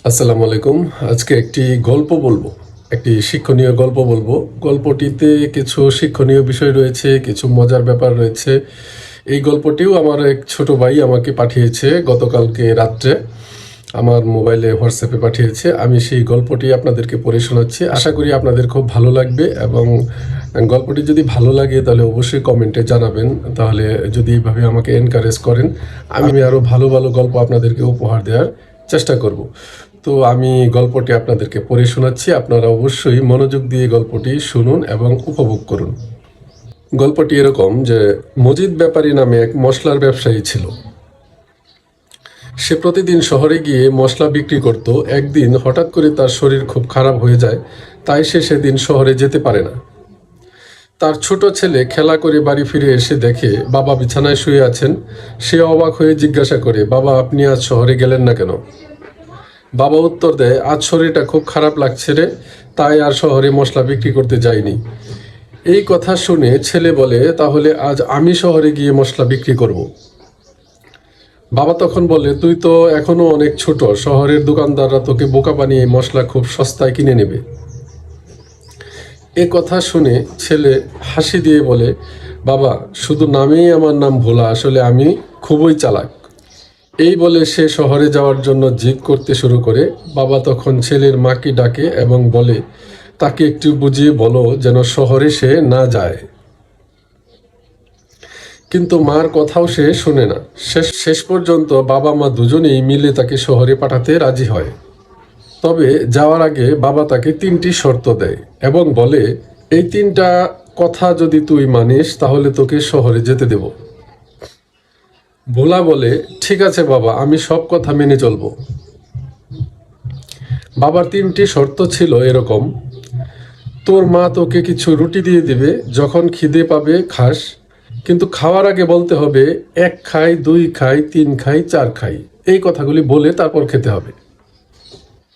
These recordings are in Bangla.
আসসালামু আলাইকুম। আজকে একটি গল্প বলবো, একটি শিক্ষণীয় গল্প বলবো। গল্পটিতে কিছু শিক্ষণীয় বিষয় রয়েছে, কিছু মজার ব্যাপার রয়েছে। এই গল্পটিও আমার এক ছোট ভাই আমাকে পাঠিয়েছে গতকালকে রাত্রে, আমার মোবাইলে হোয়াটসঅ্যাপে পাঠিয়েছে। আমি সেই গল্পটি আপনাদেরকে পড়ে শোনাচ্ছি। আশা করি আপনাদের খুব ভালো লাগবে, এবং গল্পটি যদি ভালো লাগে তাহলে অবশ্যই কমেন্টে জানাবেন। তাহলে যদি এইভাবে আমাকে এনকারেজ করেন, আমি আরও ভালো ভালো গল্প আপনাদেরকে উপহার দেওয়ার চেষ্টা করব। তো আমি গল্পটি আপনাদেরকে পড়ে শোনাচ্ছি। আপনারা অবশ্যই মনোযোগ দিয়ে গল্পটি শুনুন এবং উপভোগ করুন। গল্পটি এরকম যে, মজিদ ব্যাপারী নামে এক মশলার ব্যবসায়ী ছিল। সে প্রতিদিন শহরে গিয়ে মশলা বিক্রি করত। একদিন হঠাৎ করে তার শরীর খুব খারাপ হয়ে যায়, তাই সে সেদিন শহরে যেতে পারে না। তার ছোট ছেলে খেলা করে বাড়ি ফিরে এসে দেখে বাবা বিছানায় শুয়ে আছেন। সে অবাক হয়ে জিজ্ঞাসা করে, বাবা, আপনি আজ শহরে গেলেন না কেন? বাবা উত্তর দেয়, আজ শরীরটা খুব খারাপ লাগছে রে, তাই আর শহরে মশলা বিক্রি করতে যাইনি। এই কথা শুনে ছেলে বলে, তাহলে আজ আমি শহরে গিয়ে মশলা বিক্রি করব। বাবা তখন বলে, তুই তো এখনো অনেক ছোট, শহরের দোকানদাররা তোকে বোকা বানিয়ে মশলা খুব সস্তায় কিনে নেবে। এ কথা শুনে ছেলে হাসি দিয়ে বলে, বাবা, শুধু নামেই আমার নাম ভোলা, আসলে আমি খুবই চালাক। এই বলে সে শহরে যাওয়ার জন্য জিদ করতে শুরু করে। বাবা তখন ছেলের মাকে ডাকে এবং বলে, তাকে একটু বুঝিয়ে বলো যেন শহরে সে না যায়। কিন্তু মার কথাও সে শোনে না। শেষ পর্যন্ত বাবা মা দুজনেই মিলে তাকে শহরে পাঠাতে রাজি হয়। তবে যাওয়ার আগে বাবা তাকে 3টি শর্ত দেয় এবং বলে, এই 3টা কথা যদি তুই মানিস তাহলে তোকে শহরে যেতে দেব। ভোলা বলে, ঠিক আছে বাবা, আমি সব কথা মেনে চলবো। বাবার 3টি শর্ত ছিল এরকম: তোর মা তোকে কিছু রুটি দিয়ে দিবে, যখন খিদে পাবে খাস, কিন্তু খাওয়ার আগে বলতে হবে 1 খাই, 2 খাই, 3 খাই, 4 খাই। এই কথাগুলি বলে তারপর খেতে হবে।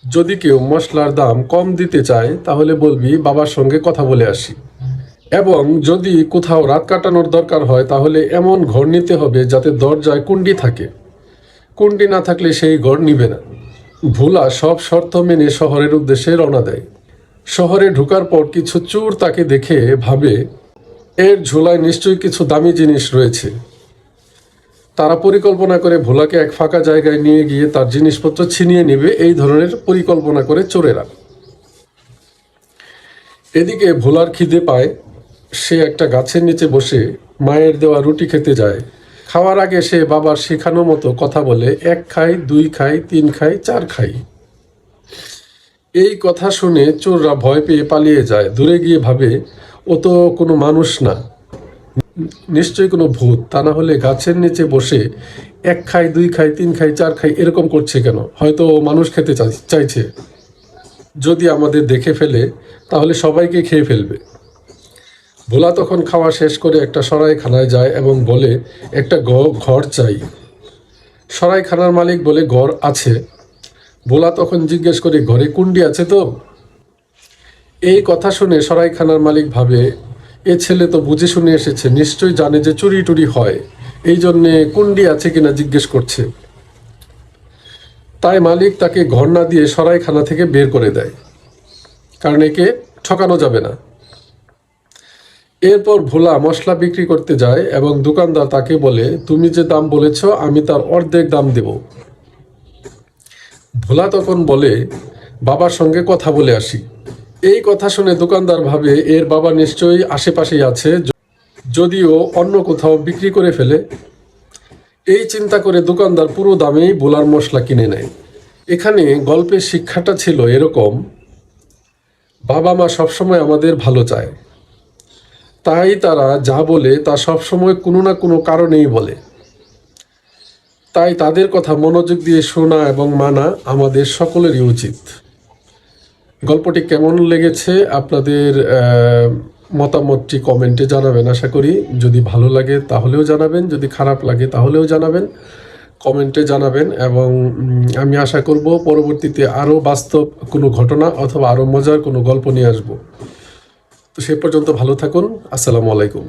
যদি কেউ মশলার দাম কম দিতে চায় তাহলে বলবি বাবার সঙ্গে কথা বলে আসি। এবং যদি কোথাও রাত কাটানোর দরকার হয় তাহলে এমন ঘর নিতে হবে যাতে দরজায় কুণ্ডি থাকে। কুণ্ডি না থাকলে সেই ঘর নিবে না। ভোলা সব শর্ত মেনে শহরের উদ্দেশ্যে রওনা দেয়। শহরে ঢোকার পর কিছু চোর তাকে দেখে ভাবে, এর ঝোলায় নিশ্চয়ই কিছু দামি জিনিস রয়েছে। তারা পরিকল্পনা করে ভোলাকে এক ফাঁকা জায়গায় নিয়ে গিয়ে তার জিনিসপত্র ছিনিয়ে নেবে, এই ধরনের পরিকল্পনা করে চোরেরা। এদিকে ভোলার খিদে পায়। সে একটা গাছের নিচে বসে মায়ের দেওয়া রুটি খেতে যায়। খাওয়ার আগে সে বাবার শেখানো মতো কথা বলে, 1 খাই, 2 খাই, 3 খাই, 4 খাই। এই কথা শুনে চোররা ভয় পেয়ে পালিয়ে যায়। দূরে গিয়ে ভাবে, ও তো কোনো মানুষ না, নিশ্চয়ই কোনো ভূত। তা না হলে গাছের নিচে বসে 1 খাই, 2 খাই, 3 খাই, 4 খাই এরকম করছে কেন? হয়তো মানুষ খেতে চাইছে। যদি আমাদের দেখে ফেলে তাহলে সবাইকে খেয়ে ফেলবে। ভোলা তখন খাওয়া শেষ করে একটা সরাইখানায় যায় এবং বলে, একটা ঘর চাই। সরাইখানার মালিক বলে, ঘর আছে। ভোলা তখন জিজ্ঞেস করে, ঘরে কুণ্ডি আছে তো? এই কথা শুনে সরাইখানার মালিক ভাবে, এ ছেলে তো বুঝে শুনে এসেছে, নিশ্চয়ই জানে যে চুরি টুরি হয়, এই জন্যে কুণ্ডি আছে কিনা জিজ্ঞেস করছে। তাই মালিক তাকে ঘর না দিয়ে সরাইখানা থেকে বের করে দেয়, কারণ একে ঠকানো যাবে না। এরপর ভোলা মশলা বিক্রি করতে যায় এবং দোকানদার তাকে বলে, তুমি যে দাম বলেছ আমি তার অর্ধেক দাম দেব। ভোলা তখন বলে, বাবার সঙ্গে কথা বলে আসি। এই কথা শুনে দোকানদার ভাবে, এর বাবা নিশ্চয়ই আশেপাশেই আছে, যদিও অন্য কোথাও বিক্রি করে ফেলে। এই চিন্তা করে দোকানদার পুরো দামেই ভোলার মশলা কিনে নেয়। এখানে গল্পের শিক্ষাটা ছিল এরকম, বাবা মা সবসময় আমাদের ভালো চায়, তাই তারা যা বলে তা সবসময় কোনো না কোনো কারণেই বলে। তাই তাদের কথা মনোযোগ দিয়ে শোনা এবং মানা আমাদের সকলেরই উচিত। গল্পটি কেমন লেগেছে আপনাদের মতামতটি কমেন্টে জানাবেন। আশা করি যদি ভালো লাগে তাহলেও জানাবেন, যদি খারাপ লাগে তাহলেও জানাবেন, কমেন্টে জানাবেন। এবং আমি আশা করব পরবর্তীতে আরও বাস্তব কোনো ঘটনা অথবা আরও মজার কোনো গল্প নিয়ে আসব। তো সে পর্যন্ত ভালো থাকুন। আসসালামু আলাইকুম।